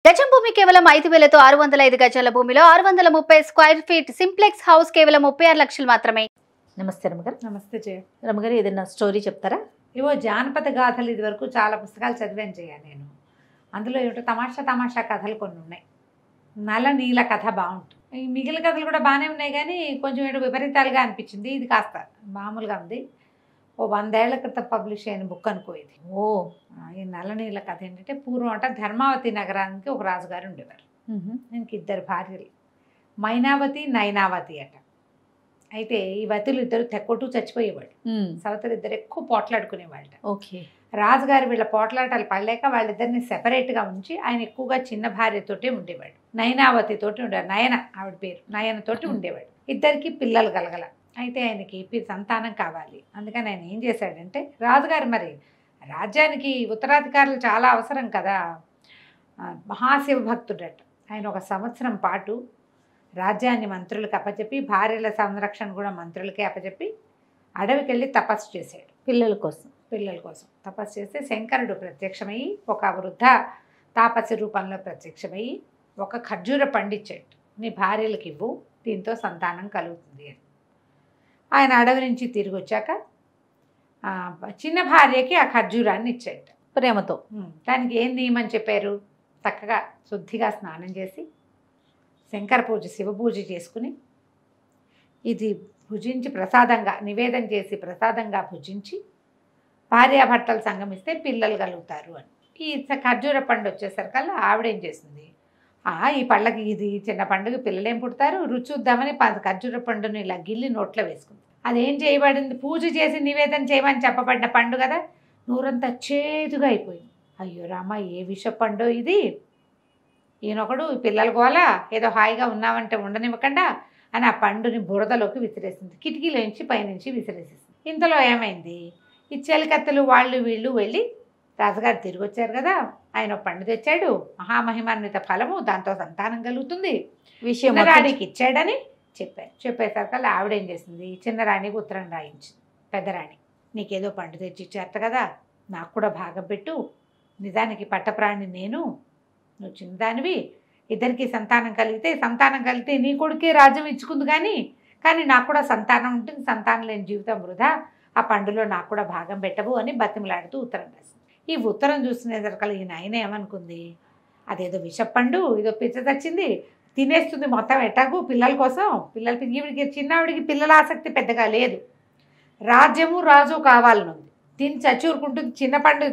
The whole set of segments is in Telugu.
గజం భూమి కేవలం 5,000తో 605 గజాల భూమిలో 630 స్క్వేర్ ఫీట్ సింప్లెక్స్ హౌస్ కేవలం 36 లక్షలు మాత్రమే. నమస్తే రమగారు. నమస్తే జయ. రమగారు, ఏదైనా స్టోరీ చెప్తారా? ఇవో జానపద గాథలు ఇది వరకు చాలా పుస్తకాలు చదివాను జయ నేను. అందులో ఏమిటో తమాషా కథలు కొన్ని ఉన్నాయి. నల నీల కథ బాగుంటుంది. ఈ మిగిలిన కథలు కూడా బాగానే ఉన్నాయి కానీ కొంచెం ఏదో విపరీతాలుగా అనిపించింది. ఇది కాస్త మామూలుగా ఉంది. ఓ 100 ఏళ్ల క్రితం పబ్లిష్ అయిన బుక్ అనుకో ఇది. ఈ నల్ల నీళ్ళ కథ ఏంటంటే, పూర్వం అంట ధర్మావతి నగరానికి ఒక రాజుగారు ఉండేవారు. ఆయనకి 2 భార్యలు, మైనావతి నైనావతి అట. అయితే ఈ వతులు ఇద్దరు తెక్కొట్టు చచ్చిపోయేవాళ్ళు. సవతలు ఇద్దరు ఎక్కువ పోట్లాడుకునేవాళ్ళ. ఓకే. రాజుగారు వీళ్ళ పోట్లాటాలు పడలేక వాళ్ళిద్దరిని సెపరేట్గా ఉంచి ఆయన ఎక్కువగా చిన్న భార్యతోటే ఉండేవాడు. నైనావతి తోటి ఉండేవాడు. నయన ఆవిడ పేరు. నయనతోటి ఉండేవాడు. ఇద్దరికి పిల్లలు కలగల. అయితే ఆయనకి సంతానం కావాలి. అందుకని ఆయన ఏం చేశాడంటే, రాజుగారు మరి రాజ్యానికి ఉత్తరాధికారులు చాలా అవసరం కదా, మహాశివ భక్తుడట. ఆయన 1 సంవత్సరం పాటు రాజ్యాన్ని మంత్రులకు అప్పచెప్పి, భార్యల సంరక్షణ కూడా మంత్రులకే అప్పచెప్పి అడవికి వెళ్ళి తపస్సు చేశాడు. పిల్లల కోసం తపస్సు చేస్తే శంకరుడు ప్రత్యక్షమయ్యి ఒక వృద్ధ తాపసి రూపంలో ప్రత్యక్షమయ్యి ఒక ఖర్జూర పండిచ్చాడు. నీ భార్యలకు ఇవ్వు, దీంతో సంతానం కలుగుతుంది అని. ఆయన అడవి నుంచి తిరిగి వచ్చాక చిన్న భార్యకి ఆ ఖర్జూరాన్ని ఇచ్చాడు ప్రేమతో. దానికి ఏం నియమని చెప్పారు? చక్కగా శుద్ధిగా స్నానం చేసి శంకర పూజ, శివ పూజ చేసుకుని ఇది భుజించి ప్రసాదంగా నివేదన చేసి ప్రసాదంగా భుజించి భార్యాభర్తలు సంగమిస్తే పిల్లలు కలుగుతారు అని. ఈ ఖర్జూర పండు వచ్చేసరికల్లా ఆవిడేం చేసింది, ఈ పళ్ళకి ఇది చిన్న పండుగ, పిల్లలేం పుడతారు, రుచి చూద్దామని ఖర్జూర పండుని ఇలా గిల్లి నోట్లో వేసుకుంది. అదేం చేయబడింది, పూజ చేసి నివేదన చేయమని చెప్పబడిన పండు కదా, నూరంతా చేదుగా అయిపోయింది. అయ్యో రామ, ఏ విష పండు ఇది, ఈయనొకడు పిల్లల గోల, ఏదో హాయిగా ఉన్నామంటే ఉండనివ్వకుండా అని ఆ పండుని బురదలోకి విసిరేసింది. కిటికీలోంచి పైనుంచి విసిరేసింది. ఇంతలో ఏమైంది, ఈ చెలికత్తెలు వాళ్ళు వీళ్ళు వెళ్ళి రాజుగారు తిరిగి వచ్చారు కదా, ఆయన పండు తెచ్చాడు, మహామహిమాన్విత ఫలము, దాంతో సంతానం కలుగుతుంది, చిన్నరాణికి ఇచ్చాడని చెప్పారు. చెప్పేసరికల్లా ఆవిడేం చేసింది, చిన్నరాణికి ఉత్తరం రాయించింది. పెద్దరాణి, నీకేదో పండు తెచ్చి ఇచ్చారట కదా, నాకు కూడా భాగం పెట్టు, నిజానికి పట్టప్రాణి నేను, నువ్వు చిన్నదానివి, ఇద్దరికి సంతానం కలిగితే నీ కొడుకే రాజ్యం ఇచ్చుకుంది కానీ నాకు కూడా సంతానం ఉంటుంది, సంతానం లేని జీవితం వృధా, ఆ పండులో నాకు కూడా భాగం పెట్టవు అని బతిమలాడుతూ ఉత్తరం రాసింది. ఈ ఉత్తరం చూసుకునేసరికల్లా ఈయన ఆయన ఏమనుకుంది, అదేదో విషపండు, ఇదో పిచ్చ తెచ్చింది, తినేస్తుంది మొత్తం ఎటాగు పిల్లల కోసం. ఈవిడికి చిన్నవిడికి పిల్లల ఆసక్తి పెద్దగా లేదు, రాజ్యము రాజు కావాలనుంది, తిని చచ్చూరుకుంటుంది. చిన్న పండు,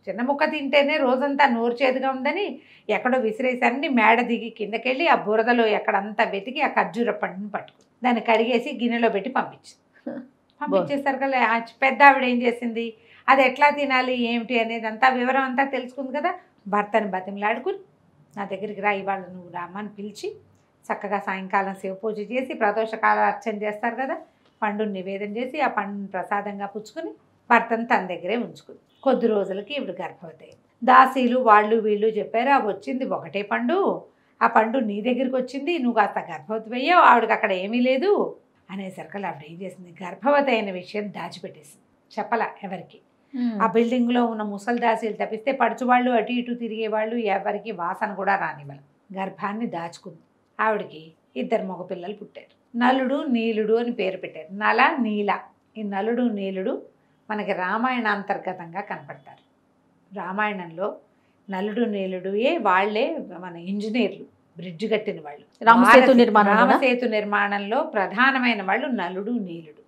చిన్న ముక్క తింటేనే రోజంతా నోరు చేదుగా ఉందని ఎక్కడో విసిరేసన్ని మేడ దిగి కిందకెళ్ళి ఆ బురదలో ఎక్కడంతా వెతికి ఆ ఖర్జూర పండుని పట్టుకుంది. దాన్ని కడిగేసి గిన్నెలో పెట్టి పంపించేసరికల్లా పెద్ద ఆవిడ ఏం చేసింది, అది ఎట్లా తినాలి ఏమిటి అనేది అంతా వివరం అంతా తెలుసుకుంది కదా, భర్తని బతిమలాడుకుని నా దగ్గరికి రా, ఇవాళ నువ్వు రామని పిలిచి చక్కగా సాయంకాలం శివ పూజ చేసి ప్రదోషకాల అర్చన చేస్తారు కదా, పండుని నివేదన చేసి ఆ పండుని ప్రసాదంగా పుచ్చుకుని భర్తను తన దగ్గరే ఉంచుకుంది. కొద్ది రోజులకి ఇవిడు గర్భవతి అయింది. దాసీలు వాళ్ళు వీళ్ళు చెప్పారు, అవి వచ్చింది ఒకటే పండు, ఆ పండు నీ దగ్గరికి వచ్చింది, నువ్వు కాస్త గర్భవతి అయ్యావు, ఆవిడకి అక్కడ ఏమీ లేదు అనేసరికల్లా ఆవిడ ఏం చేసింది, గర్భవతి అయిన విషయం దాచిపెట్టేసింది, చెప్పలా ఎవరికి. ఆ బిల్డింగ్లో ఉన్న ముసలి దాసీలు తప్పిస్తే పడుచువాళ్ళు అటు ఇటు తిరిగేవాళ్ళు ఎవరికి వాసన కూడా రానివ్వాలి. గర్భాన్ని దాచుకుంది. ఆవిడకి 2 మగపిల్లలు పుట్టారు. నలుడు నీలుడు అని పేరు పెట్టారు. నల నీల. ఈ నలుడు నీలుడు మనకి రామాయణాంతర్గతంగా కనపడతారు. రామాయణంలో నలుడు నీలుడుయే వాళ్ళే మన ఇంజనీర్లు, బ్రిడ్జ్ కట్టిన వాళ్ళు. రామసేతు నిర్మాణంలో ప్రధానమైన వాళ్ళు నలుడు నీలుడు.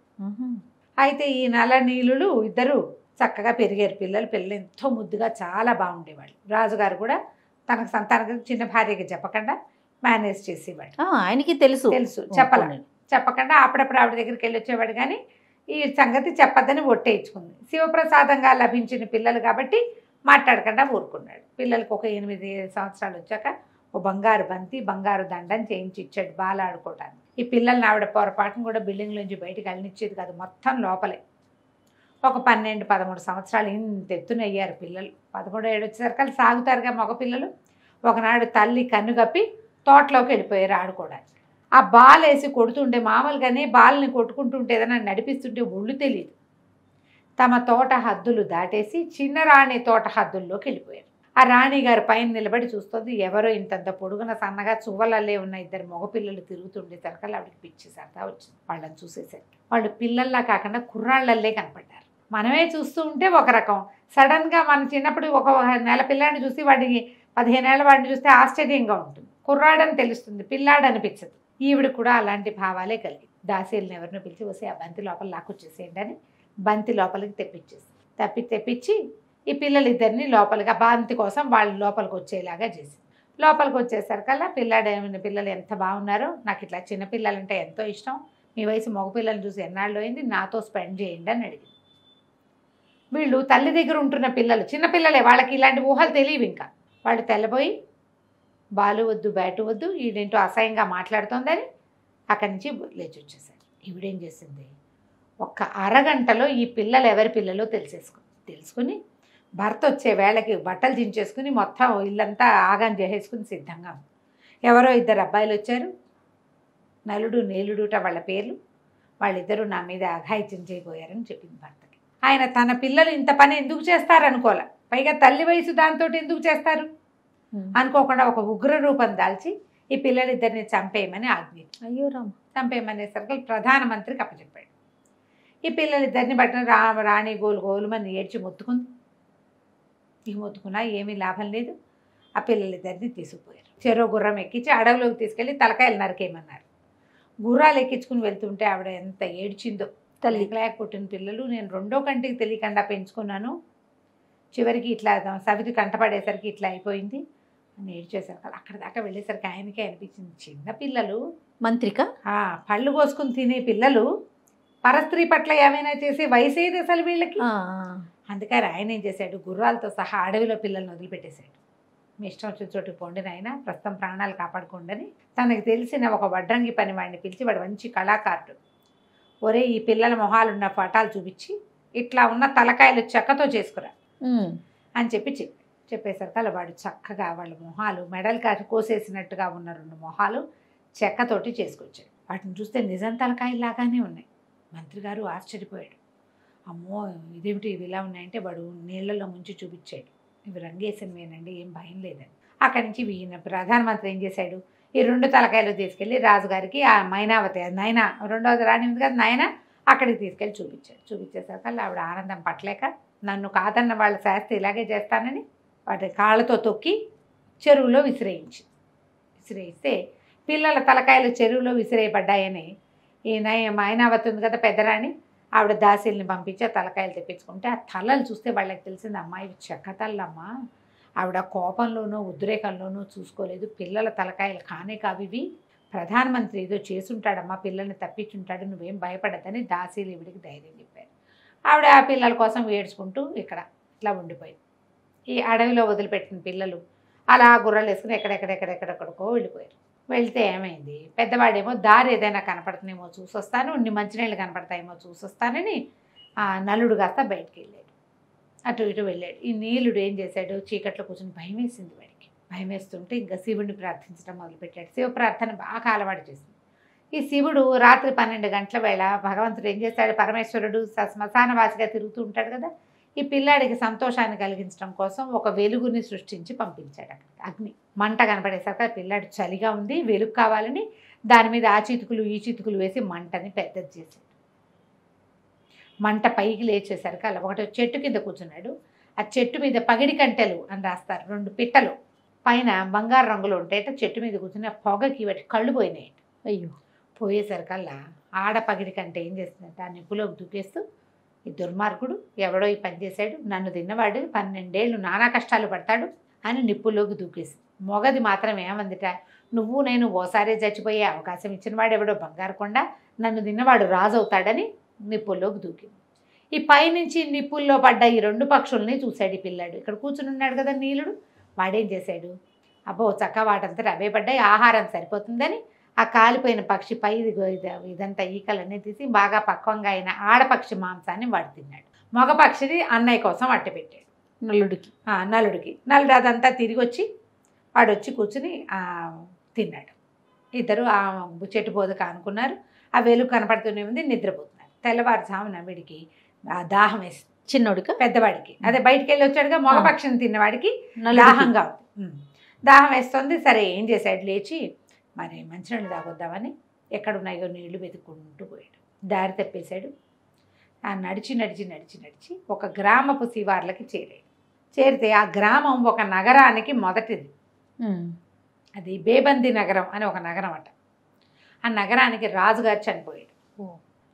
అయితే ఈ నల నీలుడు ఇద్దరు చక్కగా పెరిగారు. పిల్లలు ఎంతో ముద్దుగా చాలా బాగుండేవాళ్ళు. రాజుగారు కూడా తనకు సంతానం చిన్న భార్యకి చెప్పకుండా మేనేజ్ చేసేవాడు. ఆయనకి తెలుసు చెప్పకుండా అప్పుడప్పుడు ఆవిడ దగ్గరికి వెళ్ళి వచ్చేవాడు. కానీ ఈ సంగతి చెప్పద్దని ఒట్టేయించుకుంది. శివప్రసాదంగా లభించిన పిల్లలు కాబట్టి మాట్లాడకుండా ఊరుకున్నాడు. పిల్లలకు ఒక 8 సంవత్సరాలు వచ్చాక ఓ బంగారు బంతి, బంగారు దండని చేయించి ఇచ్చాడు బాల ఆడుకోవడానికి. ఈ పిల్లల్ని ఆవిడ పొరపాటును కూడా బిల్డింగ్ నుంచి బయటకు వెళ్ళనిచ్చేది కాదు, మొత్తం లోపలే. ఒక 12-13 సంవత్సరాలు ఇంత ఎత్తున అయ్యారు పిల్లలు. 13 ఏడు వచ్చేసరికి సాగుతారుగా మగపిల్లలు. ఒకనాడు తల్లి కన్నుగప్పి తోటలోకి వెళ్ళిపోయారు ఆడుకోవడానికి. ఆ బాల్ వేసి కొడుతుంటే, మామూలుగానే బాల్ని కొట్టుకుంటుంటే ఏదైనా నడిపిస్తుంటే ఒళ్ళు తెలియదు. తమ తోట హద్దులు దాటేసి చిన్నరాణి తోట హద్దుల్లోకి వెళ్ళిపోయారు. ఆ రాణిగారు పైన నిలబడి చూస్తుంది. ఎవరో ఇంతంత పొడుగున సన్నగా చువ్వలల్లే ఉన్న ఇద్దరు మగపిల్లలు తిరుగుతుండేసరికి ఆవిడకి పిచ్చి సరదా వచ్చింది. వాళ్ళని చూసేసరికి వాళ్ళు పిల్లల్లా కాకుండా కుర్రాళ్ళల్లే కనపడ్డారు. మనమే చూస్తూ ఉంటే ఒక రకం, సడన్గా మన చిన్నప్పుడు ఒక నెల పిల్లాడిని చూసి వాడికి 15 ఏళ్ల వాడిని చూస్తే ఆశ్చర్యంగా ఉంటుంది. కుర్రాడని తెలుస్తుంది, పిల్లాడు అనిపించదు. ఈవిడ కూడా అలాంటి భావాలే కలిగి దాసీలను ఎవరినో పిలిచి వస్తే ఆ బంతి లోపల లాక్కొచ్చేసేయండి అని బంతి లోపలికి తెప్పించి ఈ పిల్లలిద్దరిని లోపలికి బంతి కోసం వాళ్ళు లోపలికి వచ్చేలాగా చేసి లోపలికి వచ్చేసరికల్లా పిల్లలు ఎంత బాగున్నారో, నాకు ఇట్లా చిన్నపిల్లలంటే ఎంతో ఇష్టం, మీ వయసు మగపిల్లల్ని చూసి ఎన్నాళ్ళు అయింది, నాతో స్పెండ్ చేయండి అని అడిగింది. వీళ్ళు తల్లి దగ్గర ఉంటున్న పిల్లలు చిన్నపిల్లలే, వాళ్ళకి ఇలాంటి ఊహలు తెలియవు. ఇంకా వాళ్ళు తెల్లబోయి బాలు వద్దు బ్యాటు వద్దు, ఈడేంటో అసహ్యంగా మాట్లాడుతోందని అక్కడి నుంచి లేచి వచ్చేసారు. ఈవిడేం చేసింది, ఒక్క అరగంటలో ఈ పిల్లలు ఎవరి పిల్లలో తెలుసుకుని భర్త వచ్చే వేళకి బట్టలు దించేసుకుని మొత్తం ఇల్లంతా ఆగం చేసేసుకుని సిద్ధంగా ఉంది. ఎవరో 2 అబ్బాయిలు వచ్చారు, నలుడు నీలుడుట వాళ్ళ పేర్లు. వాళ్ళిద్దరూ నా మీద అఘాయిత్యం చేయబోయారని చెప్పింది భర్తకి. ఆయన తన పిల్లలు ఇంత పని ఎందుకు చేస్తారనుకోలే, పైగా తల్లి వయసు దాంతో ఎందుకు చేస్తారు అనుకోకుండా ఒక ఉగ్ర రూపం దాల్చి ఈ పిల్లలిద్దరిని చంపేయమని ఆజ్ఞించారు. అయ్యో రామ. చంపేయమనేసరికి ప్రధానమంత్రికి అప్పచెప్పాడు. ఈ పిల్లలిద్దరిని బట్టిన రాణి గోలుమని ఏడ్చి మొత్తుకుంది. మొత్తుకున్నా ఏమీ లాభం లేదు. ఆ పిల్లలిద్దరిని తీసుకుపోయారు. చెరో గుర్రం ఎక్కించి అడవిలోకి తీసుకెళ్ళి తలకాయలు నరికేయమన్నారు. గుర్రాలు ఎక్కించుకుని వెళ్తుంటే ఆవిడ ఎంత ఏడ్చిందో. తల్లికి పుట్టిన పిల్లలు నేను 2వ కంటికి తెలియకుండా పెంచుకున్నాను, చివరికి ఇట్లా సవితి కంటపడేసరికి ఇట్లా అయిపోయింది అని ఏడ్చేసరికి అక్కడ దాకా వెళ్ళేసరికి ఆయనకే అనిపించింది, చిన్నపిల్లలు మంత్రిక పళ్ళు కోసుకుని తినే పిల్లలు పరస్త్రీ పట్ల ఏమైనా చేసే వయసు ఏది అసలు వీళ్ళకి. అందుకని ఆయన ఏం చేశాడు, గుర్రాలతో సహా అడవిలో పిల్లల్ని వదిలిపెట్టేశాడు. మీ ఇష్టం వచ్చిన చోటుకు పోండి నాయన, ప్రస్తుతం ప్రాణాలు కాపాడుకోండి. తనకు తెలిసిన ఒక వడ్రంగి పని వాడిని పిలిచి, వాడు మంచి కళాకారుడు, ఒరే ఈ పిల్లల మొహాలున్న పటాలు చూపించి ఇట్లా ఉన్న తలకాయలు చెక్కతో చేసుకురా అని చెప్పేసరికి అలా వాడు చక్కగా వాళ్ళ మొహాలు మెడలు కోసేసినట్టుగా ఉన్న 2 మొహాలు చెక్కతోటి చేసుకొచ్చాడు. వాటిని చూస్తే నిజం తలకాయలు లాగానే ఉన్నాయి. మంత్రి గారు ఆశ్చర్యపోయాడు. అమ్మో ఇదేమిటి ఇవి ఇలా ఉన్నాయంటే వాడు నీళ్లలో ముంచి చూపించాడు, ఇవి రంగేసినవేనండి, ఏం భయం లేదని. అక్కడి నుంచి ఈయన ప్రధానమంత్రి ఏం చేశాడు, ఈ 2 తలకాయలు తీసుకెళ్ళి రాజుగారికి ఆ మైనావతి నయన 2వ రాణి ఉంది కదా నయన అక్కడికి తీసుకెళ్ళి చూపించేసరికి ఆవిడ ఆనందం పట్టలేక, నన్ను కాదన్న వాళ్ళ శాస్త్రి ఇలాగే చేస్తానని వాటి కాళ్ళతో తొక్కి చెరువులో విసిరేయిస్తే పిల్లల తలకాయలు చెరువులో విసిరేయబడ్డాయని ఈ మైనావతి ఉంది కదా పెద్దరాణి, ఆవిడ దాసీల్ని పంపించి తలకాయలు తెప్పించుకుంటే ఆ తలలు చూస్తే వాళ్ళకి తెలిసింది, అమ్మాయి చెక్క తల్లమ్మా, ఆవిడ కోపంలోనూ ఉద్రేకంలోనూ చూసుకోలేదు, పిల్లల తలకాయలు కానే కావివి, ప్రధానమంత్రి ఏదో చేసుంటాడమ్మా, పిల్లల్ని తప్పించుంటాడు, నువ్వేం భయపడద్దని దాసీలు ఈవిడికి ధైర్యం చెప్పారు. ఆవిడ ఆ పిల్లల కోసం ఏడ్చుకుంటూ ఇక్కడ ఇట్లా ఉండిపోయింది. ఈ అడవిలో వదిలిపెట్టిన పిల్లలు అలా గుర్రాలు వేసుకుని ఎక్కడెక్కడెక్కడెక్కడికో వెళ్ళిపోయారు. వెళ్తే ఏమైంది, పెద్దవాడేమో దారి ఏదైనా కనపడుతుందేమో చూసొస్తాను, మంచినీళ్ళు కనపడతాయేమో చూసొస్తానని ఆ నలుడు కాస్త బయటికి వెళ్ళాడు, అటు ఇటు వెళ్ళాడు. ఈ నీలుడు ఏం చేశాడు, చీకట్లో కూర్చొని భయం వేసింది వాడికి. భయం వేస్తుంటే ఇంకా శివుడిని ప్రార్థించడం మొదలుపెట్టాడు. శివ ప్రార్థన బాగా అలవాటు చేసింది. ఈ శివుడు రాత్రి 12 గంటల వేళ భగవంతుడు ఏం చేస్తాడు, పరమేశ్వరుడు శ్మశానవాసిగా తిరుగుతూ ఉంటాడు కదా, ఈ పిల్లాడికి సంతోషాన్ని కలిగించడం కోసం ఒక వెలుగుని సృష్టించి పంపించాడు. అక్కడికి అగ్ని మంట కనపడేసరికి పిల్లాడు చలిగా ఉంది, వెలుగు కావాలని దాని మీద ఆ చితుకులు ఈ చితుకులు వేసి మంటని పెద్దది చేశాడు. మంట పైకి లేచేసరికి అలా ఒకటి చెట్టు కింద కూర్చున్నాడు. ఆ చెట్టు మీద పగిడి కంటెలు అని రాస్తారు, 2 పిట్టలు పైన బంగారు రంగులో ఉంటాయట. చెట్టు మీద కూర్చుని ఆ పొగకి వాటి కళ్ళు పోయినాయట. అయ్యో పోయేసరికల్లా ఆడ పగిడి కంటే ఏం చేస్తుందంటే ఆ నిప్పులోకి దూకేస్తూ, ఈ దుర్మార్గుడు ఎవడో ఈ పని చేశాడు, నన్ను తిన్నవాడు 12 ఏళ్ళు నానా కష్టాలు పడతాడు అని నిప్పుల్లోకి దూకేసి, మొగది మాత్రం ఏమందిట, నువ్వు నేను ఓసారే చచ్చిపోయే అవకాశం ఇచ్చిన వాడు ఎవడో బంగారు కొండ, నన్ను తిన్నవాడు రాజు అవుతాడని నిప్పుల్లోకి దూకింది. ఈ పైనుంచి నిప్పుల్లో పడ్డ ఈ 2 పక్షుల్ని చూశాడు ఈ పిల్లాడు. ఇక్కడ కూర్చుని ఉన్నాడు కదా నీలుడు, వాడేం చేశాడు, అబ్బో చక్క వాటంతా అవే పడ్డాయి, ఆహారం సరిపోతుందని ఆ కాలిపోయిన పక్షి పై ఇదంతా ఈకలన్నీ తీసి బాగా పక్వంగా అయిన ఆడపక్షి మాంసాన్ని వాడు తిన్నాడు. మగ పక్షిని అన్నయ్య కోసం అట్టపెట్టాడు నలుడికి. నలుడు అదంతా తిరిగి వచ్చి వాడు వచ్చి కూర్చుని తిన్నాడు. ఇద్దరు ఆ చెట్టు బోధక అనుకున్నారు. ఆ వెలుగు కనపడుతూనే ఉంది, నిద్రపోతున్నారు. తెల్లవారుజామున వీడికి దాహం వేసింది. చిన్నోడిక పెద్దవాడికి. అదే బయటికి వెళ్ళి వచ్చాడుగా, మగపక్షిని తిన్నవాడికి నలుగురికి. దాహంగా ఉంది. దాహం వేస్తుంది. సరే ఏం చేశాడు, లేచి మరి మంచినీళ్ళు తాగొద్దామని ఎక్కడున్నాయో నీళ్లు వెతుక్కుంటూ పోయాడు. దారి తప్పేశాడు. నడిచి నడిచి నడిచి నడిచి ఒక గ్రామపు శివార్లకి చేరాడు. చేరితే ఆ గ్రామం ఒక నగరానికి మొదటిది. అది బేబంది నగరం అని ఒక నగరం అట. ఆ నగరానికి రాజుగారు చనిపోయాడు.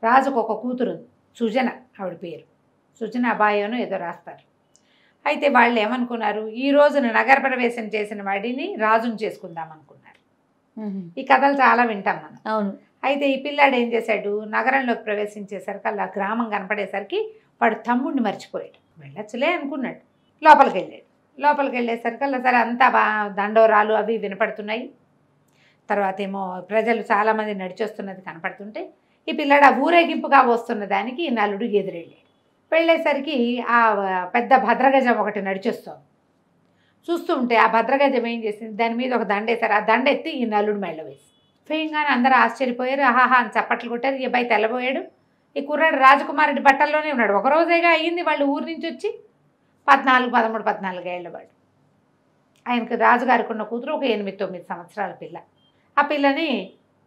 రాజుకు ఒక కూతురు ఉంది, సుజన, ఆవిడ పేరు సుజన అబాయోను ఏదో రాస్తారు. అయితే వాళ్ళు ఏమనుకున్నారు, ఈ రోజున నగర ప్రవేశం చేసిన వాడిని రాజును చేసుకుందాం అనుకున్నారు. ఈ కథలు చాలా వింటాం మనం. అవును. అయితే ఈ పిల్లాడు ఏం చేశాడు, నగరంలోకి ప్రవేశించేసరికి అలా గ్రామం కనపడేసరికి వాడు తమ్ముడిని మర్చిపోయాడు. వెళ్ళొచ్చులే అనుకున్నాడు. లోపలికి వెళ్ళేసరికి అలా సరే అంతా దండోరాలు అవి వినపడుతున్నాయి. తర్వాత ఏమో ప్రజలు చాలామంది నడిచొస్తున్నది కనపడుతుంటే ఈ పిల్లాడు ఆ ఊరేగింపుగా వస్తున్న దానికి ఈ నలుడు ఎదురెళ్ళాడు. వెళ్ళేసరికి ఆ పెద్ద భద్రగజం ఒకటి నడిచొస్తుంది. చూస్తూ ఉంటే ఆ భద్రగజం ఏం చేసింది, దాని మీద ఒక దండ వేశారు. ఆ దండ ఎత్తి ఈ నలుడు మెళ్ళ వేసి వేయంగానే అందరూ ఆశ్చర్యపోయారు. ఆహాహా అని చప్పట్లు కొట్టారు. ఈ అబ్బాయి తెల్లబోయాడు. ఈ కుర్రాడు రాజకుమారుడి బట్టల్లోనే ఉన్నాడు. ఒకరోజేగా అయ్యింది వాళ్ళు ఊరి నుంచి వచ్చి. 14 ఏళ్ళ వాడు. ఆయనకు రాజుగారికి ఉన్న కూతురు ఒక 8-9 సంవత్సరాల పిల్ల. ఆ పిల్లని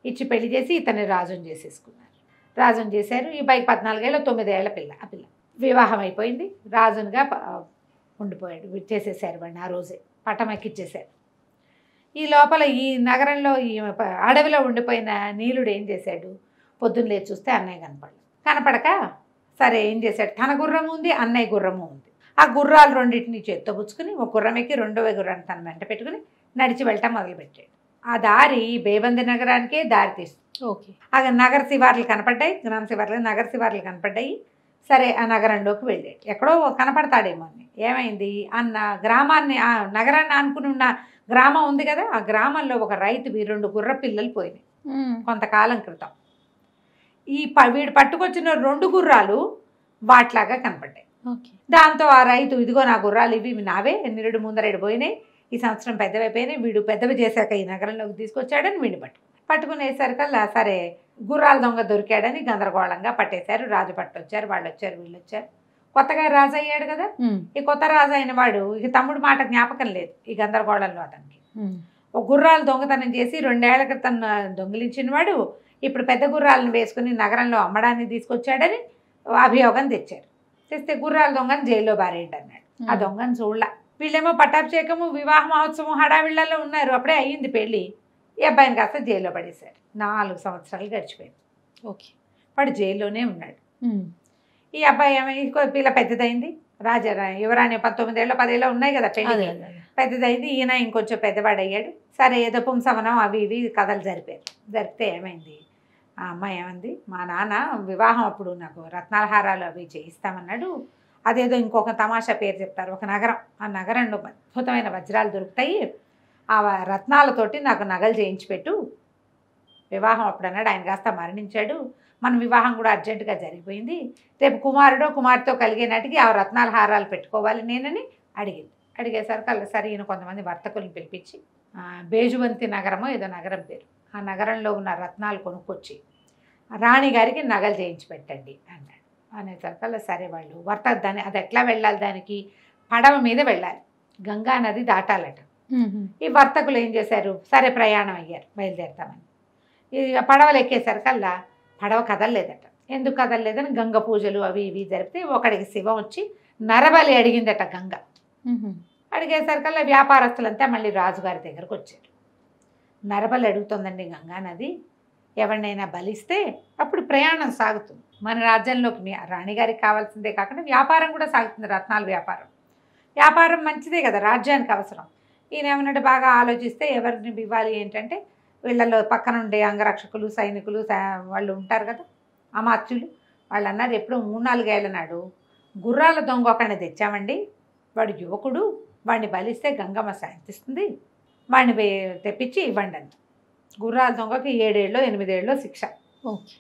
ఇచ్చి పెళ్లి చేసి ఇతన్ని రాజుని చేసేసుకున్నారు. రాజుని చేశారు. ఈ అబ్బాయికి 14 ఏళ్ళ 9 ఏళ్ల పిల్ల. ఆ పిల్ల వివాహం అయిపోయింది. రాజునిగా ఉండిపోయాడు. చేసేసారు వాడిని. ఆ రోజే పట్టం ఎక్కిచ్చేశారు. ఈ లోపల ఈ నగరంలో ఈ అడవిలో ఉండిపోయిన నీలుడు ఏం చేశాడు, పొద్దున్న లేచి చూస్తే అన్నయ్య కనపడక సరే ఏం చేశాడు, తన గుర్రము ఉంది, అన్నయ్య గుర్రము ఉంది. ఆ గుర్రాలు రెండింటిని చేత్తో పుచ్చుకుని ఒక గుర్రం ఎక్కి రెండవ గుర్రాన్ని తన వెంట పెట్టుకుని నడిచి వెళ్ళటం మొదలుపెట్టాడు. ఆ దారి బేబంది నగరానికే దారి తీస్తుంది. ఓకే. ఆ నగర శివార్లు కనపడ్డాయి, గ్రామ శివార్లు నగర శివార్లు కనపడ్డాయి. సరే ఆ నగరంలోకి వెళ్ళాడు. ఎక్కడో కనపడతాడేమో అని. ఏమైంది, అన్న గ్రామాన్ని ఆ నగరాన్ని ఆనుకుని ఉన్న గ్రామం ఉంది కదా, ఆ గ్రామంలో ఒక రైతువి 2 గుర్ర పిల్లలు పోయినాయి కొంతకాలం క్రితం. వీడు పట్టుకొచ్చిన 2 గుర్రాలు వాట్లాగా కనపడ్డాయి. దాంతో ఆ రైతు, ఇదిగో నా గుర్రాలు ఇవి నావే, నిరుడు ముందరేడు పోయినాయి, ఈ సంవత్సరం పెద్దవైపోయినాయి, వీడు పెద్దవి చేశాక ఈ నగరంలోకి తీసుకొచ్చాడని వీడిని పట్టుకునేసరికల్లా సరే గుర్రాల దొంగ దొరికాడని గందరగోళంగా పట్టేశారు. రాజు పట్టొచ్చారు, వాళ్ళు వచ్చారు, వీళ్ళు వచ్చారు. కొత్తగా రాజు అయ్యాడు కదా, ఈ కొత్త రాజు అయిన వాడు ఇక తమ్ముడు మాట జ్ఞాపకం లేదు ఈ గందరగోళంలో అతనికి. ఒక గుర్రాలు దొంగతనం చేసి 2 ఏళ్ల క్రితం దొంగిలించిన వాడు ఇప్పుడు పెద్ద గుర్రాలను వేసుకుని నగరంలో అమ్మడానికి తీసుకొచ్చాడని అభియోగం తెచ్చారు. తెస్తే గుర్రాల దొంగని జైల్లో బారేయండి అన్నాడు. ఆ దొంగని చూడలా. వీళ్ళేమో పట్టాభిషేకము వివాహ మహోత్సవం హడావిళ్లలో ఉన్నారు. అప్పుడే అయ్యింది పెళ్ళి. ఈ అబ్బాయిని కాస్త జైల్లో పడేశారు. 4 సంవత్సరాలు గడిచిపోయింది. ఓకే. వాడు జైల్లోనే ఉన్నాడు. ఈ అబ్బాయి ఏమో పిల్ల పెద్దదైంది. యువరాణి 19 ఏళ్ళు 10 ఏళ్ళు ఉన్నాయి కదా పెళ్ళి, పెద్దదైంది. ఈయన ఇంకొంచెం పెద్దవాడు అయ్యాడు. సరే ఏదో పుంసవనం అవి ఇవి కథలు జరిపితే ఏమైంది, ఆ అమ్మాయి ఏమంది, మా నాన్న వివాహం అప్పుడు నాకు రత్నాల హారాలు అవి చేయిస్తామన్నాడు. అదేదో ఇంకొక తమాషా పేరు చెప్తారు, ఒక నగరం, ఆ నగరంలో అద్భుతమైన వజ్రాలు దొరుకుతాయి, ఆ రత్నాలతోటి నాకు నగలు చేయించి పెట్టు, వివాహం అప్పుడు అన్నాడు. ఆయన కాస్త మరణించాడు, మన వివాహం కూడా అర్జెంటుగా జరిగిపోయింది, రేపు కుమారుడో కుమార్తెతో కలిగే నాటికి ఆ రత్నాల హారాలు పెట్టుకోవాలి నేనని అడిగేసరికి సరే ఈయన కొంతమంది వర్తకులను పిలిపించి బేజువంతి నగరమో ఏదో నగరం పేరు, ఆ నగరంలో ఉన్న రత్నాలు కొనుక్కొచ్చి రాణిగారికి నగలు చేయించి పెట్టండి అన్నాడు. అనేసరికల్లా సరే వాళ్ళు దాన్ని అది ఎట్లా వెళ్ళాలి, దానికి పడవ మీద వెళ్ళాలి, గంగా నది దాటాలట. ఈ వర్తకులు ఏం చేశారు, సరే ప్రయాణం అయ్యారు, బయలుదేరుతామని. ఇక పడవలు ఎక్కేసరికల్లా పడవ కదలలేదట. ఎందుకు కదలలేదని గంగ పూజలు అవి ఇవి జరిపితే ఒకడికి శివం వచ్చి నరబలి అడిగిందట గంగ. అడిగేసరికల్లా వ్యాపారస్తులంతా మళ్ళీ రాజుగారి దగ్గరకు వచ్చారు. నరబలి అడుగుతుందండి గంగా నది, ఎవరినైనా బలిస్తే అప్పుడు ప్రయాణం సాగుతుంది, మన రాజ్యంలోకి రాణిగారికి కావాల్సిందే కాకుండా వ్యాపారం కూడా సాగుతుంది, రత్నాల వ్యాపారం మంచిదే కదా, రాజ్యానికి అవసరం. ఈయన ఏమన్నాడు, బాగా ఆలోచిస్తే ఎవరిని ఇవ్వాలి ఏంటంటే వీళ్ళలో పక్కనుండే అంగరక్షకులు సైనికులు వాళ్ళు ఉంటారు కదా, అమాత్యులు, వాళ్ళు అన్నారు ఎప్పుడు 3-4 ఏళ్ల నాడు గుర్రాల దొంగ ఒకడిని తెచ్చామండి, వాడు యువకుడు, వాడిని బలిస్తే గంగమ్మ శాంతిస్తుంది, వాడిని తెప్పించి ఇవ్వండి అంట. గుర్రాల దొంగకి 7 ఏళ్ళో 8 ఏళ్ళో శిక్ష. ఓకే.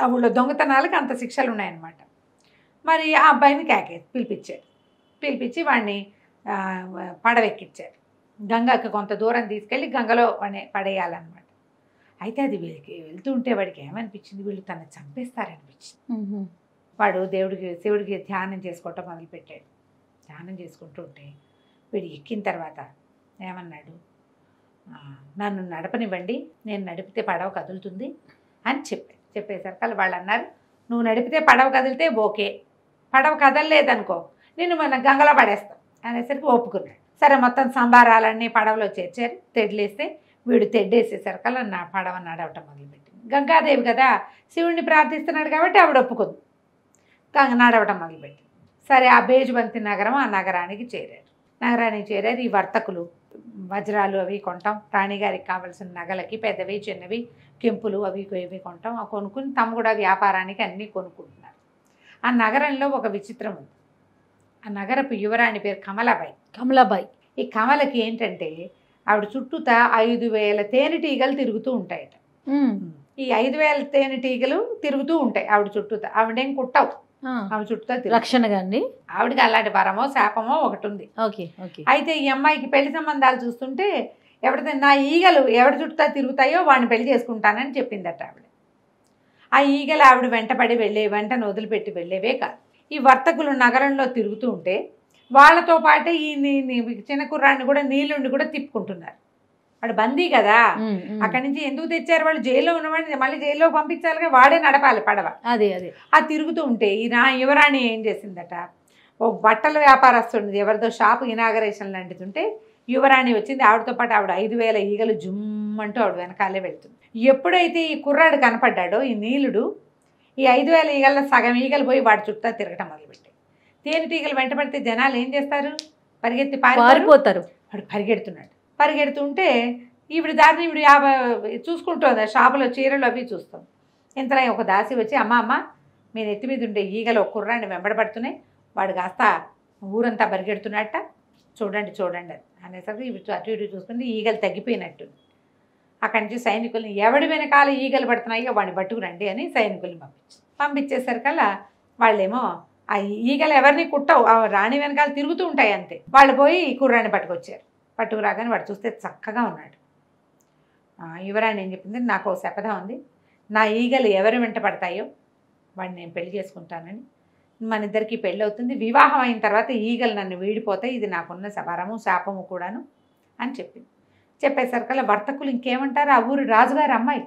ఆ ఊళ్ళో దొంగతనాలకి అంత శిక్షలు ఉన్నాయన్నమాట. మరి ఆ అబ్బాయిని పిలిపించి వాడిని పడవెక్కించారు. గంగకి కొంత దూరం తీసుకెళ్ళి గంగలో పడేయాలన్నమాట. అయితే అది వీళ్ళకి వెళ్తూ ఉంటే వాడికి ఏమనిపించింది, వీళ్ళు తను చంపేస్తారనిపించింది. వాడు శివుడికి ధ్యానం చేసుకోవటం మొదలుపెట్టాడు. ధ్యానం చేసుకుంటూ ఉంటే వీడు ఎక్కిన తర్వాత ఏమన్నాడు, నన్ను నడపనివ్వండి, నేను నడిపితే పడవ కదులుతుంది అని చెప్పేసరికి వాళ్ళు అన్నారు, నువ్వు నడిపితే పడవ కదిలితే ఓకే, పడవ కదలలేదనుకో నిన్ను మనం గంగలో పడేస్తాం అనేసరికి ఒప్పుకున్నాడు. సరే మొత్తం సంబారాలన్నీ పడవలో చేర్చారు. తెడ్లేస్తే వీడు తెడ్డేసేసరికల్లా నా పడవ నడవటం మొదలుపెట్టింది. గంగాదేవి కదా, శివుడిని ప్రార్థిస్తున్నాడు కాబట్టి ఆవిడ ఒప్పుకుంది. గంగ నడవటం మొదలుపెట్టింది. సరే ఆ బేజుబంతి నగరం, ఆ నగరానికి చేరారు. ఈ వర్తకులు వజ్రాలు అవి కొంటాం, రాణిగారికి కావాల్సిన నగలకి పెద్దవి చిన్నవి కెంపులు అవి ఇవి కొంటాం. కొనుక్కుని తమ కూడా వ్యాపారానికి అన్నీ కొనుక్కుంటున్నారు. ఆ నగరంలో ఒక విచిత్రం ఉంది. ఆ నగరపు యువరాణి పేరు కమలాబాయి. ఈ కమలకి ఏంటంటే ఆవిడ చుట్టూతా 5,000 తేనెటీగలు తిరుగుతూ ఉంటాయట. ఈ 5,000 తేనెటీగలు తిరుగుతూ ఉంటాయి ఆవిడ చుట్టూతా. ఆవిడేం కుట్టవు, ఆవిడ చుట్టూతా రక్షణగా అండి. ఆవిడకి అలాంటి వరమో శాపమో ఒకటి ఉంది. అయితే ఈ అమ్మాయికి పెళ్లి సంబంధాలు చూస్తుంటే ఎవరితో నా ఈగలు ఎవరి చుట్టూతా తిరుగుతాయో వాడిని పెళ్లి చేసుకుంటానని చెప్పిందట ఆవిడ. ఆ ఈగలు ఆవిడ వెంటపడి వెంటను వదిలిపెట్టి వెళ్ళేవే కాదు. ఈ వర్తకులు నగరంలో తిరుగుతూ ఉంటే వాళ్ళతో పాటే ఈ చిన్న కుర్రాన్ని కూడా నీళ్ళుండి కూడా తిప్పుకుంటున్నారు. వాడు బందీ కదా, అక్కడి నుంచి ఎందుకు తెచ్చారు వాళ్ళు, జైల్లో ఉన్నవాడిని మళ్ళీ జైల్లో పంపించాలిగా, వాడే నడపాలి పడవ. అదే ఆ తిరుగుతూ ఉంటే ఈ యువరాణి ఏం చేసిందట, ఓ బట్టల వ్యాపారస్తుంది ఎవరిదో షాపు ఇనాగరేషన్ లాంటిది ఉంటే యువరాణి వచ్చింది. ఆవిడతో పాటు ఆవిడ 5,000 ఈగలు జుమ్మంటూ ఆవిడ వెనకాలే వెళ్తుంది. ఎప్పుడైతే ఈ కుర్రాడు కనపడ్డాడో ఈ నీలుడు, ఈ 5,000 ఈగల్లో సగం ఈగలు పోయి వాడి చుట్టూ తిరగటం మొదలుపెట్టాయి. తేనెటీగలు వెంటబడితే జనాలు ఏం చేస్తారు, పరిగెత్తి పారిపోతారు. వాడు పరిగెడుతుంటే ఈవిడ దారిని ఈవిడ చూసుకుంటుంది, షాపులో చీరలు అవి చూస్తాం. ఇంతలో ఒక దాసి వచ్చి అమ్మ మీరు ఎత్తి మీద ఉండే ఈగలు ఒక కుర్రాన్ని వెంబడబడుతున్నాయి, వాడు కాస్త ఊరంతా పరిగెడుతున్నట్ట, చూడండి అనేసరికి ఇవి అటు ఇటు చూసుకుంటే ఈగలు తగ్గిపోయినట్టు. అక్కడి నుంచి సైనికుల్ని ఎవడి వెనకాల ఈగలు పడుతున్నాయో వాడిని పట్టుకురండి అని సైనికుల్ని పంపించేసరికల్లా వాళ్ళేమో ఆ ఈగలు ఎవరిని కుట్టవు, ఆ రాణి వెనకాల తిరుగుతూ ఉంటాయి అంతే. వాళ్ళు పోయి ఈ కుర్రాన్ని పట్టుకురాగానే వాడు చూస్తే చక్కగా ఉన్నాడు. యువరాణి ఏం చెప్పింది, నాకు ఒక శపథం ఉంది, నా ఈగలు ఎవరు వెంట పడతాయో వాడిని నేను పెళ్లి చేసుకుంటానని, మన ఇద్దరికి పెళ్ళి అవుతుంది, వివాహం అయిన తర్వాత ఈగలు నన్ను వీడిపోతాయి, ఇది నాకున్న వరము శాపము కూడాను అని చెప్పింది. చెప్పేసరికల్లా వర్తకులు ఇంకేమంటారు, ఆ ఊరు రాజుగారి అమ్మాయి,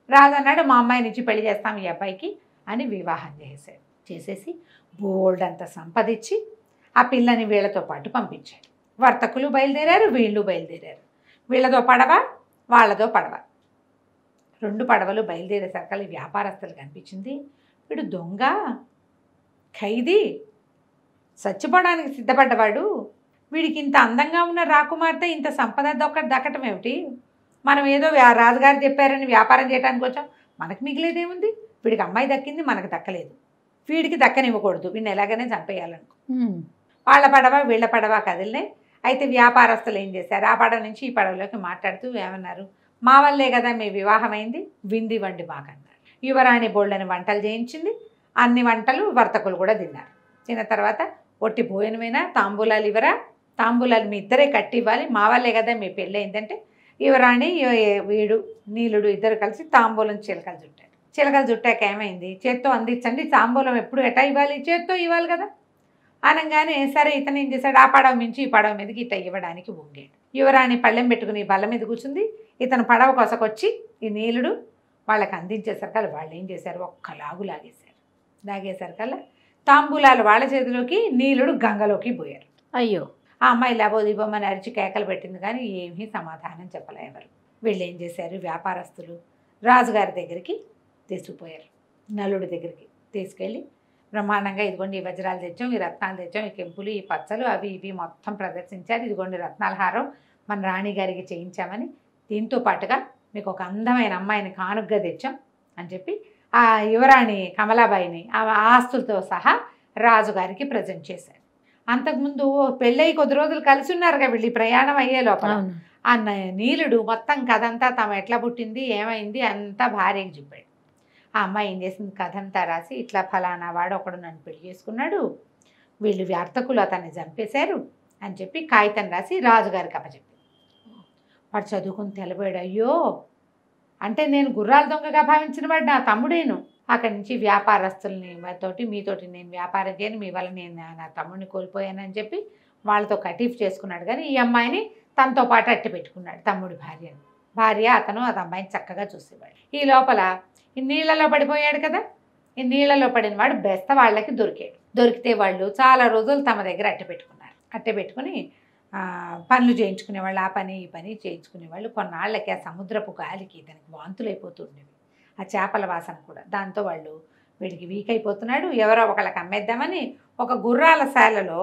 రాజు అన్నాడు మా అమ్మాయి నుంచి పెళ్లి చేస్తాం ఈ అబ్బాయికి అని వివాహం చేసేసి బోల్డ్ అంత సంపదించి ఆ పిల్లని వీళ్ళతో పాటు పంపించాడు. వర్తకులు బయలుదేరారు, వీళ్ళు బయలుదేరారు. వీళ్ళతో పడవ, వాళ్ళతో పడవ, 2 పడవలు బయలుదేరేసరికల్లా వ్యాపారస్తులు కనిపించింది. వీడు దొంగ, ఖైదీ, చచ్చిపోవడానికి సిద్ధపడ్డవాడు, వీడికి ఇంత అందంగా ఉన్న రాకుమార్తె ఇంత సంపద దక్కటం ఏమిటి, మనం ఏదో రాజుగారు చెప్పారని వ్యాపారం చేయడానికి వచ్చాం, మనకు మిగిలేదేముంది, వీడికి అమ్మాయి దక్కింది మనకు దక్కలేదు, వీడికి దక్కనివ్వకూడదు, వీడిని ఎలాగనే చంపేయాలనుకో. వాళ్ళ పడవ వీళ్ళ పడవ కదిలినాయి. అయితే వ్యాపారస్తులు ఏం చేశారు, ఆ పడవ నుంచి ఈ పడవలోకి మాట్లాడుతూ ఏమన్నారు, మా వల్లే కదా మీ వివాహం అయింది, వింది వండి మాకన్నారు. యువరాణి బోళ్ళని వంటలు చేయించింది, అన్ని వంటలు వర్తకులు కూడా తిన్నారు. తిన్న తర్వాత ఒట్టి భోజనమైనా తాంబూలాలు ఇవ్వరా, తాంబూలాలు మీ ఇద్దరే కట్టి ఇవ్వాలి, మా వల్లే కదా మీ పెళ్ళి అయిందంటే యువరాణి వీడు నీలుడు ఇద్దరు కలిసి తాంబూలం చిలకలు చుట్టాక ఏమైంది, చేత్తో అందించండి, తాంబూలం ఎప్పుడు ఎటా ఇవ్వాలి, చేత్తో ఇవ్వాలి కదా అనగానే సరే ఇతను ఏం చేశాడు, ఆ పడవ మించి ఈ పడవ మీదకి ఇట్ట ఇవ్వడానికి వంగాడు. యువరాణి పళ్ళెం పెట్టుకుని బల్ల మీద కూర్చుంది, ఇతను పడవ కొసకొచ్చి ఈ నీలుడు వాళ్ళకి అందించేసరికల్లా వాళ్ళు ఏం చేశారు, ఒక్కలాగు లాగేసరికల్లా తాంబూలాలు వాళ్ళ చేతిలోకి, నీలుడు గంగలోకి పోయారు. అయ్యో, ఆ అమ్మాయి లబోదిబోమని అరిచి కేకలు పెట్టింది కానీ ఏమీ సమాధానం చెప్పలే ఎవరు. వీళ్ళు ఏం చేశారు, వ్యాపారస్తులు రాజుగారి దగ్గరికి తీసుకుపోయారు, నలుడి దగ్గరికి తీసుకెళ్ళి బ్రహ్మాండంగా ఇదిగోండి ఈ వజ్రాలు తెచ్చాం, ఈ రత్నాలు తెచ్చాం, ఈ కెంపులు, ఈ పచ్చలు అవి ఇవి మొత్తం ప్రదర్శించారు, ఇదిగోండి రత్నాల హారం మన రాణిగారికి చేయించామని, దీంతో పాటుగా మీకు ఒక అందమైన అమ్మాయిని కానుగ్గా తెచ్చాం అని చెప్పి ఆ యువరాణి కమలాబాయిని ఆ ఆస్తులతో సహా రాజుగారికి ప్రజెంట్ చేశారు. అంతకుముందు పెళ్ళయి కొద్ది రోజులు కలిసి ఉన్నారుగా వీళ్ళు, ప్రయాణం అయ్యే లోపల ఆ నీలుడు మొత్తం కథంతా తమ ఎట్లా పుట్టింది ఏమైంది అంతా భార్యకి చెప్పాడు. ఆ అమ్మాయి ఏం చేసింది, కథంతా రాసి ఇట్లా ఫలానా వాడు ఒకడు నన్ను పెళ్లి చేసుకున్నాడు, వీళ్ళు వ్యార్థకులు అతన్ని చంపేశారు అని చెప్పి కాగితం రాసి రాజుగారికి అప్పచెప్పింది. వాడు చదువుకుని తెలబోయాడు, అయ్యో అంటే నేను గుర్రాల దొంగగా భావించిన వాడు నా తమ్ముడేను అక్కడి నుంచి వ్యాపారస్తుల్ని తోటి మీతోటి నేను వ్యాపారం చేయను, మీ వల్ల నేను నా తమ్ముడిని కోల్పోయానని చెప్పి వాళ్ళతో కటీఫ్ చేసుకున్నాడు. కానీ ఈ అమ్మాయిని తనతో పాటు అట్టి పెట్టుకున్నాడు, తమ్ముడి భార్యని. భార్య అతను అది అమ్మాయిని చక్కగా చూసేవాడు. ఈ లోపల ఈ నీళ్ళలో పడిపోయాడు కదా, ఈ నీళ్ళలో పడిన వాడు బెస్త వాళ్ళకి దొరికాడు. దొరికితే వాళ్ళు చాలా రోజులు తమ దగ్గర అట్టె పెట్టుకున్నారు. అట్టె పెట్టుకుని పనులు చేయించుకునేవాళ్ళు, ఆ పని ఈ పని చేయించుకునేవాళ్ళు. కొన్నాళ్ళకి ఆ సముద్రపు గాలికి దానికి వాంతులు అయిపోతుండేవి, ఆ చేపల వాసన కూడా. దాంతో వాళ్ళు వీడికి వీక్ అయిపోతున్నాడు, ఎవరో ఒకళ్ళకి అమ్మేద్దామని ఒక గుర్రాల శాలలో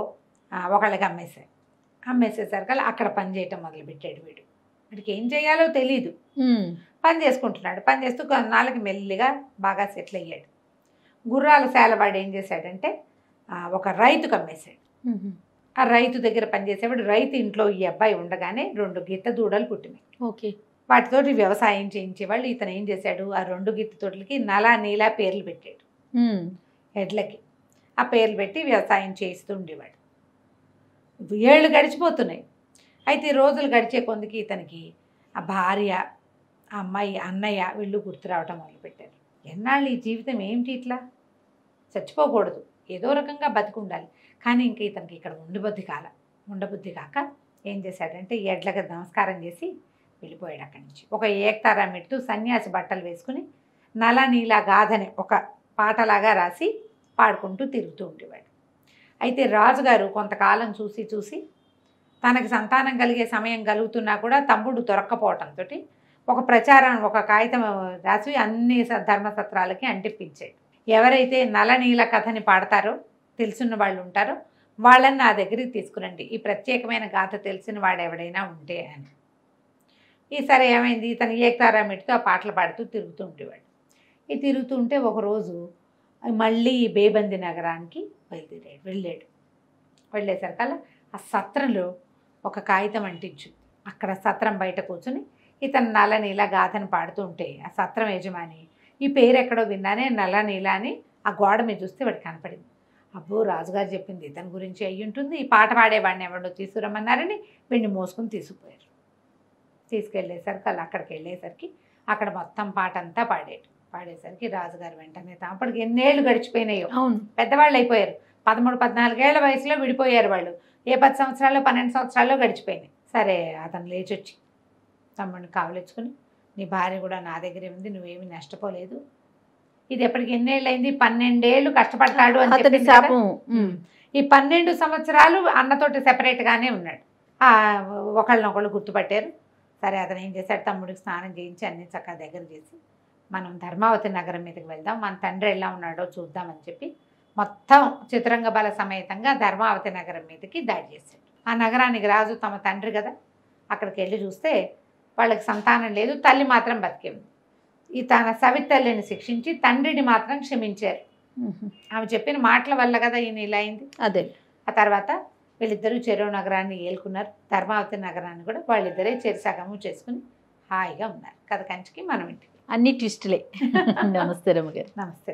ఒకళ్ళకి అమ్మేశారు. అమ్మేసేసరికి అక్కడ పని చేయటం మొదలుపెట్టాడు వీడు. వీడికి ఏం చేయాలో తెలీదు, పని చేసుకుంటున్నాడు. పని చేస్తూ కొన్నాళ్ళకి మెల్లిగా బాగా సెటిల్ అయ్యాడు. గుర్రాల శాల వాడు ఏం చేశాడంటే ఒక రైతుకు అమ్మేశాడు. ఆ రైతు దగ్గర పనిచేసేవాడు. రైతు ఇంట్లో ఈ అబ్బాయి ఉండగానే 2 గిత్త దూడలు పుట్టినాయి. ఓకే. వాటితోటి వ్యవసాయం చేయించేవాళ్ళు. ఇతను ఏం చేశాడు, ఆ 2 గిత్త తోటలకి నలా నీలా పేర్లు పెట్టాడు, ఎడ్లకి. ఆ పేర్లు పెట్టి వ్యవసాయం చేస్తూ ఉండేవాడు. ఏళ్ళు గడిచిపోతున్నాయి. అయితే రోజులు గడిచే కొందికి ఇతనికి ఆ భార్య, ఆ అమ్మాయి, అన్నయ్య వీళ్ళు గుర్తు రావటం మొదలుపెట్టారు. ఎన్నాళ్ళు ఈ జీవితం ఏమిటి, ఇట్లా చచ్చిపోకూడదు, ఏదో రకంగా బతికుండాలి. కానీ ఇంక ఇతనికి ఇక్కడ ఉండబుద్ధి కాక ఏం చేశాడంటే ఎడ్లకి నమస్కారం చేసి వెళ్ళిపోయాడు అక్కడి నుంచి. ఒక ఏకతారా మెట్టు సన్యాసి బట్టలు వేసుకుని నల నీలా గాథని ఒక పాటలాగా రాసి పాడుకుంటూ తిరుగుతూ ఉండేవాడు. అయితే రాజుగారు కొంతకాలం చూసి తనకి సంతానం కలిగే సమయం కలుగుతున్నా కూడా తమ్ముడు దొరక్కపోవటంతో ఒక ప్రచారం, ఒక కాగితం రాసి అన్ని ధర్మసత్రాలకి అంటిప్పించాడు. ఎవరైతే నలనీల కథని పాడతారో, తెలిసిన వాళ్ళు ఉంటారో వాళ్ళని నా దగ్గరికి తీసుకురండి, ఈ ప్రత్యేకమైన గాథ తెలిసిన వాడు ఎవడైనా ఉంటే అని. ఈసారి ఏమైంది, ఇతను ఏకతారా మెట్టుతో ఆ పాటలు పాడుతూ తిరుగుతూ ఉండేవాడు. ఈ తిరుగుతూ ఉంటే ఒకరోజు మళ్ళీ ఈ బేబంది నగరానికి వెళ్ళాడు. వెళ్ళేసరికల్లా ఆ సత్రంలో ఒక కాగితం అంటించు. అక్కడ సత్రం బయట కూర్చుని ఇతను నలనీల గాథను పాడుతూ ఉంటే ఆ సత్రం యజమాని ఈ పేరు ఎక్కడో విన్నానే, నలనీల అని ఆ గోడ మీద చూస్తే వాడికి కనపడింది. అబ్బో, రాజుగారు చెప్పింది ఇతని గురించి అయ్యి ఉంటుంది, ఈ పాట పాడేవాడిని ఎవడో తీసుకురమ్మన్నారని వీడిని మోసుకుని తీసుకుపోయారు. తీసుకెళ్ళేసరికి అక్కడికి వెళ్ళేసరికి అక్కడ మొత్తం పాట అంతా పాడేసరికి రాజుగారు వెంటనే అప్పటికి ఎన్నేళ్ళు గడిచిపోయినాయో, పెద్దవాళ్ళు అయిపోయారు. 13-14 ఏళ్ల వయసులో విడిపోయారు వాళ్ళు. ఏ 10 సంవత్సరాలు 12 సంవత్సరాల్లో గడిచిపోయినాయి. సరే, అతను లేచొచ్చి తమ్ముడిని కావలించుకుని, నీ భార్య కూడా నా దగ్గరే ఉంది, నువ్వేమీ నష్టపోలేదు, ఇది ఎప్పటికి ఎన్నేళ్ళు అయింది, 12 ఏళ్ళు కష్టపడతాడు అని చెప్పి ఈ 12 సంవత్సరాలు అన్నతోటి సెపరేట్గానే ఉన్నాడు. ఒకళ్ళనొకళ్ళు గుర్తుపట్టారు. సరే, అతను ఏం చేశాడు, తమ్ముడికి స్నానం చేయించి అన్ని చక్కగా దగ్గర చేసి మనం ధర్మావతి నగరం మీదకి వెళ్దాం, మన తండ్రి ఎలా ఉన్నాడో చూద్దామని చెప్పి మొత్తం చతురంగ బల సమేతంగా ధర్మావతి నగరం మీదకి దాడి చేశాడు. ఆ నగరానికి రాజు తమ తండ్రి కదా, అక్కడికి వెళ్ళి చూస్తే వాళ్ళకి సంతానం లేదు, తల్లి మాత్రం బతికే ఉంది. ఈ తన సవితల్లిని శిక్షించి తండ్రిని మాత్రం క్షమించారు. ఆమె చెప్పిన మాటల వల్ల కదా ఈయన ఇలా అయింది. అదే. ఆ తర్వాత వీళ్ళిద్దరూ చెరువు నగరాన్ని ఏలుకున్నారు. ధర్మావతి నగరాన్ని కూడా వాళ్ళిద్దరే చెరిసగము చేసుకుని హాయిగా ఉన్నారు. కథ కంచికి మనం ఇంటికి. అన్ని ట్విస్టులే. నమస్తే రమ్మగారు. నమస్తే.